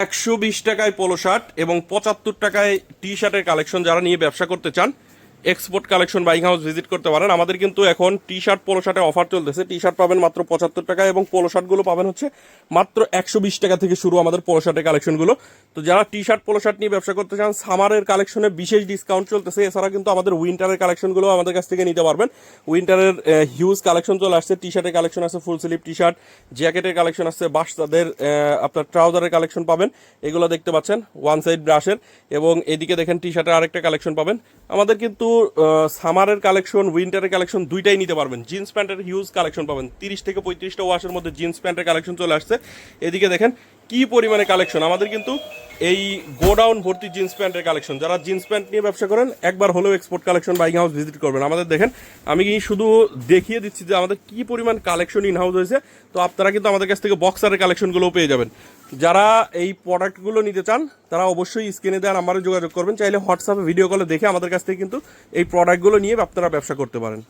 120 টাকায় polo shirt এবং 75 টাকায় টি শার্টের কালেকশন যারা নিয়ে ব্যবসা করতে চান, export collection buying house visit করতে পারেন। আমাদের কিন্তু এখন টি শার্ট পোলো শার্টে অফার চলতেছে। টি শার্ট পাবেন মাত্র 75 টাকায় এবং পোলো শার্টগুলো পাবেন হচ্ছে মাত্র 120 টাকা থেকে শুরু আমাদের পোলো শার্টের কালেকশনগুলো। তো যারা টি শার্ট পোলো শার্ট নিয়ে ব্যবসা করতে চান, সামারের কালেকশনে বিশেষ ডিসকাউন্ট চলতেছে। এছাড়া কিন্তু আমাদের উইন্টারের কালেকশনগুলো আমাদের কাছ থেকে নিতে পারবেন। উইন্টারের হিউজ কালেকশন চলে আসছে। টি শার্টের কালেকশন আছে, ফুল স্লিভ টি শার্ট, জ্যাকেটের কালেকশন আছে, বাচ্চাদের আপনার ট্রাউজারের কালেকশন পাবেন। এগুলো দেখতে পাচ্ছেন ওয়ান সাইড ব্রাশের, এবং এদিকে দেখেন টি শার্টের আরেকটা কালেকশন পাবেন। আমাদের কিন্তু সামারের কালেকশন, উইন্টারের কালেকশন দুইটাই নিতে পারবেন। জিন্স প্যান্টের হিউজ কালেকশন পাবেন, 30 থেকে 35টা ওয়াশের মধ্যে জিন্স প্যান্টের কালেকশন চলে আসছে। এদিকে দেখেন কি পরিমাণে কালেকশন। আমাদের কিন্তু এই গোডাউন ভর্তি জিন্স প্যান্টের কালেকশন। যারা জিন্স প্যান্ট নিয়ে ব্যবসা করেন, একবার হলেও export collection buying house visit করবেন। আমাদের দেখেন, আমি শুধু দেখিয়ে দিচ্ছি যে আমাদের কি পরিমাণ কালেকশন ইন হাউস হয়েছে। তো আপনারা কিন্তু আমাদের কাছ থেকে বক্সারের কালেকশনগুলোও পেয়ে যাবেন। যারা এই প্রোডাক্টগুলো নিতে চান তারা অবশ্যই স্ক্রিনে দেওয়া নাম্বারে যোগাযোগ করবেন। চাইলে হোয়াটসঅ্যাপে ভিডিও কলে দেখে আমাদের কাছ থেকে কিন্তু এই প্রোডাক্টগুলো নিয়ে আপনারা ব্যবসা করতে পারেন।